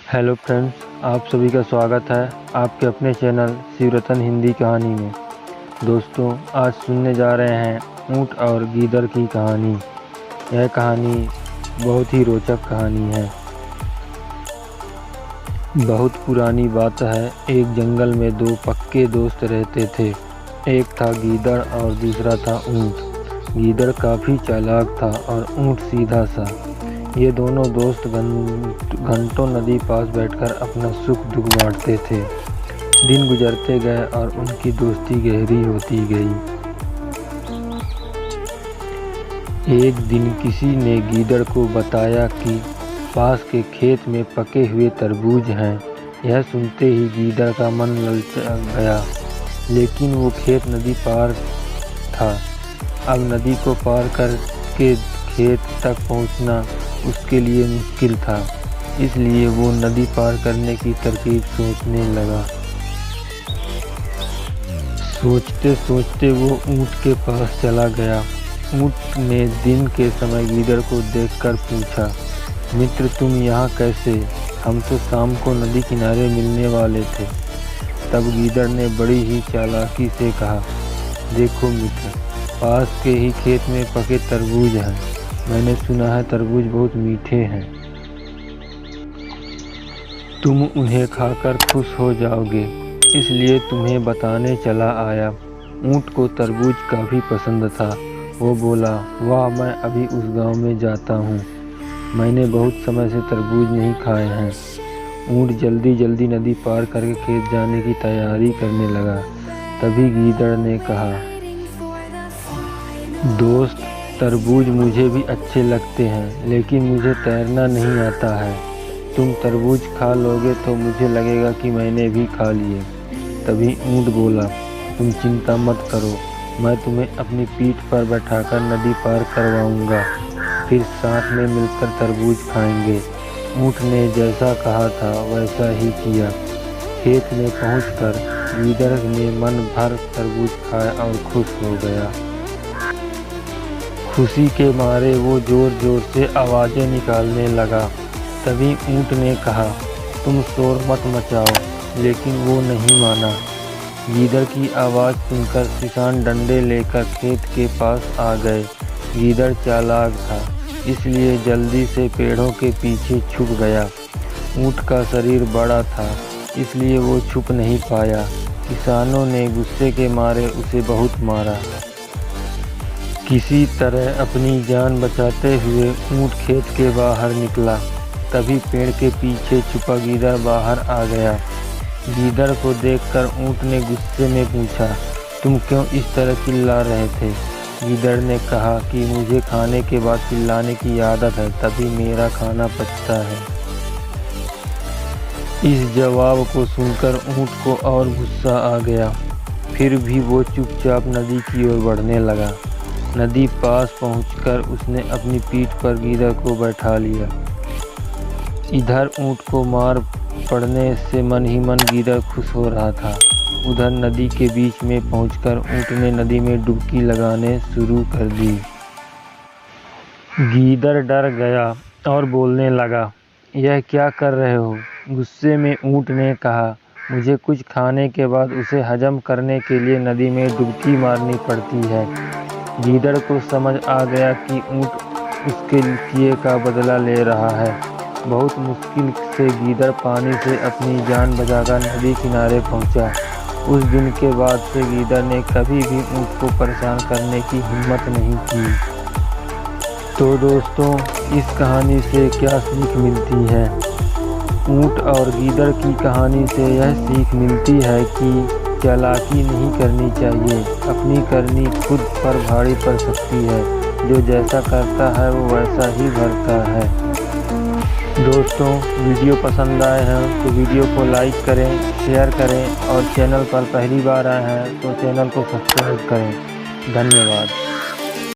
Hello friends, आप सभी का स्वागत है आपके अपने चैनल शिवरतन हिंदी कहानी में। दोस्तों, आज सुनने जा रहे हैं ऊंट और गीदड़ की कहानी। यह कहानी बहुत ही रोचक कहानी है। बहुत पुरानी बात है। एक जंगल में दो पक्के दोस्त रहते थे। एक था गीदड़ और दूसरा था ऊंट। गीदड़ काफ़ी चालाक था और ऊंट सीधा सा। ये दोनों दोस्त घंटों नदी पास बैठकर अपना सुख दुख बांटते थे। दिन गुजरते गए और उनकी दोस्ती गहरी होती गई। एक दिन किसी ने गीदड़ को बताया कि पास के खेत में पके हुए तरबूज हैं। यह सुनते ही गीदड़ का मन ललचा गया, लेकिन वो खेत नदी पार था। अब नदी को पार करके खेत तक पहुंचना उसके लिए मुश्किल था, इसलिए वो नदी पार करने की तरकीब सोचने लगा। सोचते सोचते वो ऊंट के पास चला गया। ऊंट ने दिन के समय गीदड़ को देखकर पूछा, मित्र तुम यहाँ कैसे? हम तो शाम को नदी किनारे मिलने वाले थे। तब गीदड़ ने बड़ी ही चालाकी से कहा, देखो मित्र, पास के ही खेत में पके तरबूज हैं। मैंने सुना है तरबूज बहुत मीठे हैं। तुम उन्हें खाकर खुश हो जाओगे, इसलिए तुम्हें बताने चला आया। ऊंट को तरबूज काफ़ी पसंद था। वो बोला, वाह, मैं अभी उस गांव में जाता हूँ। मैंने बहुत समय से तरबूज नहीं खाए हैं। ऊंट जल्दी जल्दी नदी पार करके खेत जाने की तैयारी करने लगा। तभी गीदड़ ने कहा, दोस्त, तरबूज मुझे भी अच्छे लगते हैं, लेकिन मुझे तैरना नहीं आता है। तुम तरबूज खा लोगे तो मुझे लगेगा कि मैंने भी खा लिए। तभी ऊंट बोला, तुम चिंता मत करो, मैं तुम्हें अपनी पीठ पर बैठाकर नदी पार करवाऊंगा, फिर साथ में मिलकर तरबूज खाएंगे। ऊंट ने जैसा कहा था वैसा ही किया। खेत में पहुंचकर गीदड़ ने मन भर तरबूज खाया और खुश हो गया। खुशी के मारे वो जोर जोर से आवाज़ें निकालने लगा। तभी ऊंट ने कहा, तुम शोर मत मचाओ, लेकिन वो नहीं माना। गीदड़ की आवाज़ सुनकर किसान डंडे लेकर खेत के पास आ गए। गीदड़ चालाक था, इसलिए जल्दी से पेड़ों के पीछे छुप गया। ऊंट का शरीर बड़ा था, इसलिए वो छुप नहीं पाया। किसानों ने गुस्से के मारे उसे बहुत मारा। किसी तरह अपनी जान बचाते हुए ऊंट खेत के बाहर निकला। तभी पेड़ के पीछे छुपा गीदड़ बाहर आ गया। गीदड़ को देखकर ऊंट ने गुस्से में पूछा, तुम क्यों इस तरह चिल्ला रहे थे? गीदड़ ने कहा कि मुझे खाने के बाद चिल्लाने की आदत है, तभी मेरा खाना पचता है। इस जवाब को सुनकर ऊंट को और गुस्सा आ गया। फिर भी वो चुपचाप नदी की ओर बढ़ने लगा। नदी पास पहुंचकर उसने अपनी पीठ पर गीदड़ को बैठा लिया। इधर ऊंट को मार पड़ने से मन ही मन गीदड़ खुश हो रहा था। उधर नदी के बीच में पहुंचकर ऊंट ने नदी में डुबकी लगाने शुरू कर दी। गीदड़ डर गया और बोलने लगा, यह क्या कर रहे हो? गुस्से में ऊंट ने कहा, मुझे कुछ खाने के बाद उसे हजम करने के लिए नदी में डुबकी मारनी पड़ती है। गीदड़ को समझ आ गया कि ऊंट उसके किए का बदला ले रहा है। बहुत मुश्किल से गीदड़ पानी से अपनी जान बचाकर नदी किनारे पहुंचा। उस दिन के बाद से गीदड़ ने कभी भी ऊंट को परेशान करने की हिम्मत नहीं की। तो दोस्तों, इस कहानी से क्या सीख मिलती है? ऊंट और गीदड़ की कहानी से यह सीख मिलती है कि चालाकी नहीं करनी चाहिए। अपनी करनी खुद पर भारी पड़ सकती है। जो जैसा करता है वो वैसा ही भरता है। दोस्तों, वीडियो पसंद आए हैं तो वीडियो को लाइक करें, शेयर करें और चैनल पर पहली बार आए हैं तो चैनल को सब्सक्राइब करें। धन्यवाद।